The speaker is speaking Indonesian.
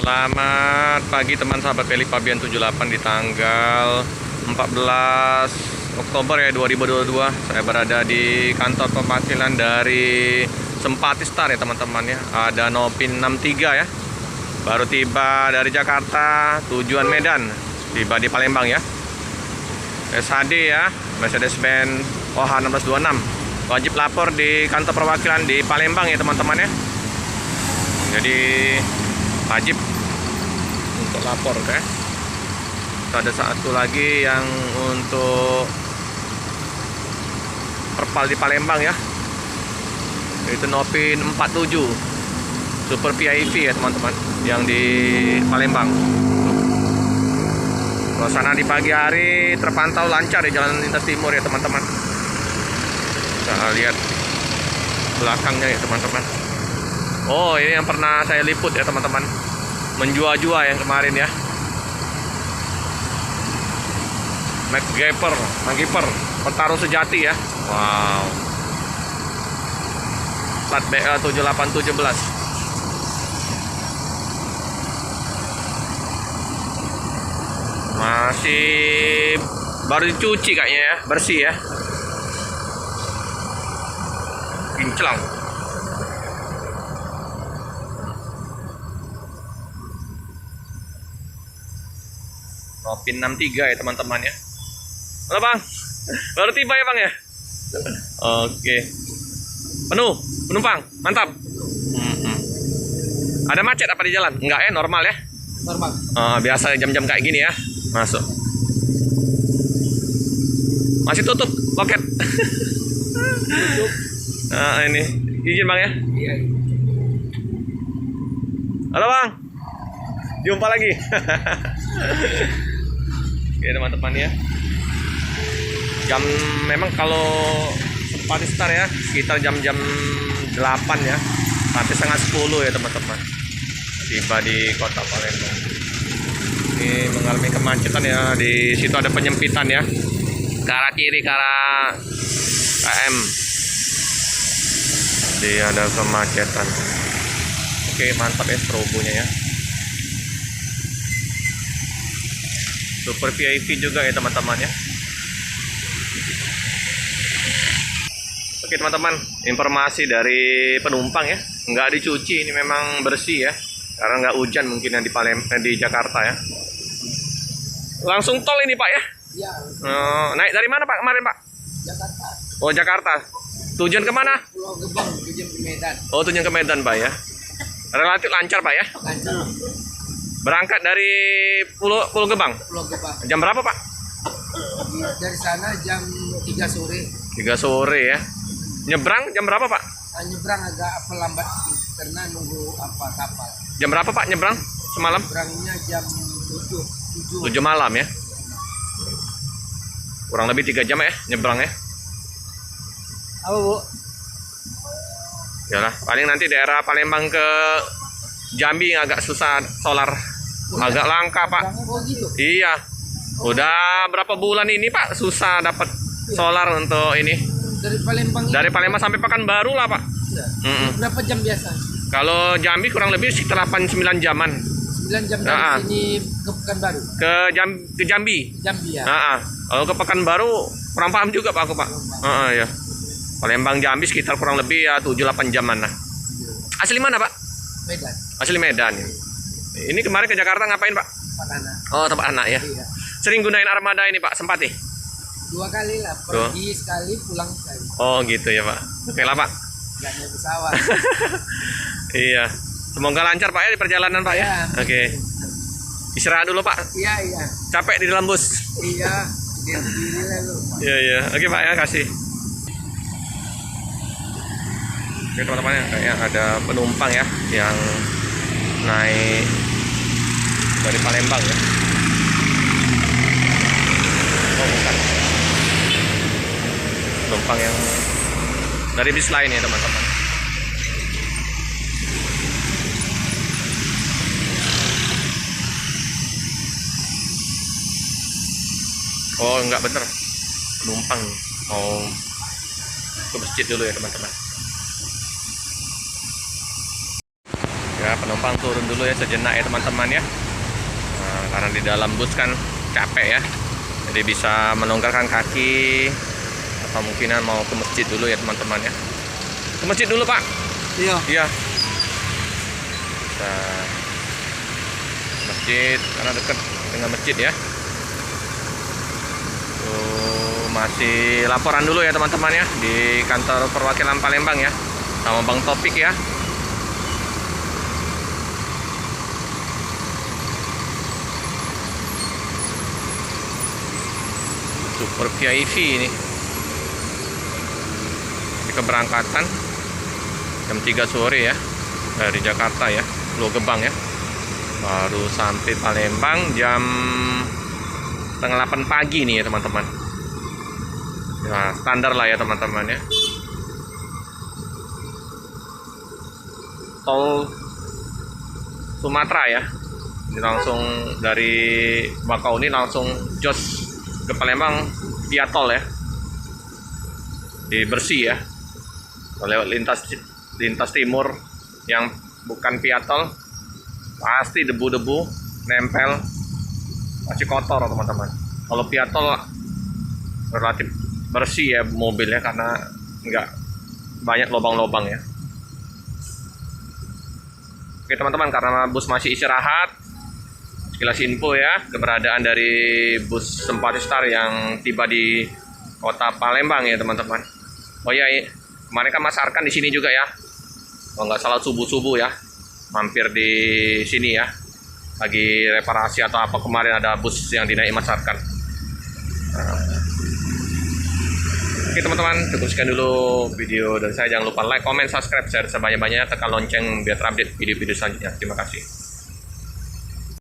Selamat pagi teman sahabat Peli Pabian 78 di tanggal 14 Oktober ya 2022. Saya berada di kantor perwakilan dari Sempati Star ya teman-teman ya. Ada Nopin 63 ya. Baru tiba dari Jakarta, tujuan Medan. Tiba di Palembang ya. SHD ya, Mercedes-Benz OH 1626. Wajib lapor di kantor perwakilan di Palembang ya teman-teman ya. Jadi wajib untuk lapor ya. Ada satu lagi yang untuk perpal di Palembang ya, itu Nopin 47 Super VIP ya teman-teman, yang di Palembang. Suasana di pagi hari terpantau lancar di Jalan Lintas Timur ya teman-teman. Kita lihat belakangnya ya teman-teman. Oh, ini yang pernah saya liput ya teman-teman, menjua-jua yang kemarin ya. MacGyver, petarung sejati ya. Wow. Plat BL 7817. Masih baru dicuci kayaknya ya, bersih ya. Kinclong. Nopin 63 ya teman-teman ya. Halo bang, baru tiba ya bang ya. Oke, penuh penumpang, mantap. Ada macet apa di jalan? Enggak ya, normal ya. Normal. Biasa jam-jam kayak gini ya, masuk. Masih tutup loket. Nah ini, izin bang ya. Iya. Halo bang, jumpa lagi. Oke teman-teman ya. Jam memang kalau Sempati Star ya sekitar jam-jam 8 ya sampai setengah 10 ya teman-teman. Tiba di kota Palembang. Ini mengalami kemacetan ya. Di situ ada penyempitan ya. Ke arah kiri, ke arah KM. Jadi ada kemacetan. Oke, mantap ya strobonya ya. Super VIP juga ya teman-teman ya. Oke teman-teman, informasi dari penumpang ya, nggak dicuci, ini memang bersih ya, karena nggak hujan mungkin yang di di Jakarta ya. Langsung tol ini pak ya? Iya. Naik dari mana pak kemarin pak? Jakarta. Oh Jakarta. Tujuan kemana? Pulau Gebang, tujuan ke Medan. Oh tujuan ke Medan pak ya. Relatif lancar pak ya. Lancar. Berangkat dari Pulau Gebang. Pulau Gebang. Jam berapa pak? Dari sana jam 3 sore. 3 sore ya. Nyebrang jam berapa pak? Nyebrang agak lambat karena nunggu kapal. Jam berapa pak nyebrang semalam? Nyebrangnya jam 7 malam ya. Kurang lebih 3 jam ya nyebrang ya. Apa bu? Yalah, paling nanti daerah Palembang ke Jambi agak susah solar. Agak langka pak. Oh gitu? Iya. Udah berapa bulan ini pak susah dapat solar untuk ini. Dari Palembang. Dari Palembang sampai Pekanbaru lah pak. Ya. Mm-mm. Berapa jam biasa? Kalau Jambi kurang lebih sekitar 8-9 jaman. 9 jam dari sini ke Pekanbaru. Ke Jambi. Jambi ya. Kalau ke Pekanbaru kurang paham juga pak aku pak. Ya. Palembang Jambi sekitar kurang lebih ya 7-8 jaman lah. Asli mana pak? Medan. Asli Medan ya. Ini kemarin ke Jakarta ngapain pak? Tempat anak. Oh tempat anak ya. Iya. Sering gunain armada ini pak, Sempati? 2 kali lah, pergi sekali, pulang sekali. Oh gitu ya pak. Oke lah pak. Gak naik pesawat. Iya. Semoga lancar pak ya di perjalanan pak ya. Ya. Oke. Istirahat dulu pak. Iya. Capek di dalam bus. Iya. Dia sendiri lalu. Iya. Oke pak ya, kasih. Oke teman-teman ya, kayaknya ada penumpang ya yang naik dari Palembang ya. Oh bukan. Penumpang yang dari bis lain ya teman-teman. Oh enggak bener, penumpang mau ke masjid dulu ya teman-teman. Ya, penumpang turun dulu ya sejenak ya teman-teman ya. Nah, karena di dalam bus kan capek ya. Jadi bisa melonggarkan kaki atau mungkinan mau ke masjid dulu ya teman-teman ya. Ke masjid dulu, Pak. Iya. Iya. Bisa masjid karena dekat dengan masjid ya. Tuh, masih laporan dulu ya teman-teman ya di kantor perwakilan Palembang ya sama Bang Topik ya. Super VIP ini. Ini keberangkatan jam 3 sore ya dari Jakarta ya, Pulau Gebang ya. Baru sampai Palembang jam setengah 8 pagi nih ya teman-teman. Nah, standar lah ya teman-teman ya. Tol Sumatera ya. Ini langsung dari Bakau ini langsung jos ke Palembang via tol ya. Di Bersih ya. Lewat lintas timur yang bukan via tol pasti debu-debu nempel, masih kotor teman-teman. Kalau via tol relatif bersih ya mobilnya karena nggak banyak lubang-lubang ya. Oke teman-teman, karena bus masih istirahat, sekilas info ya keberadaan dari bus Sempati Star yang tiba di kota Palembang ya teman-teman. Oh ya, kemarin kan Mas Arkan di sini juga ya. Kalau nggak salah subuh-subuh ya, mampir di sini ya. Lagi reparasi atau apa, kemarin ada bus yang dinaiki Mas Arkan. Oke teman-teman, cukup sekian dulu video dari saya. Jangan lupa like, comment, subscribe, share sebanyak-banyaknya, tekan lonceng biar terupdate video-video selanjutnya. Terima kasih.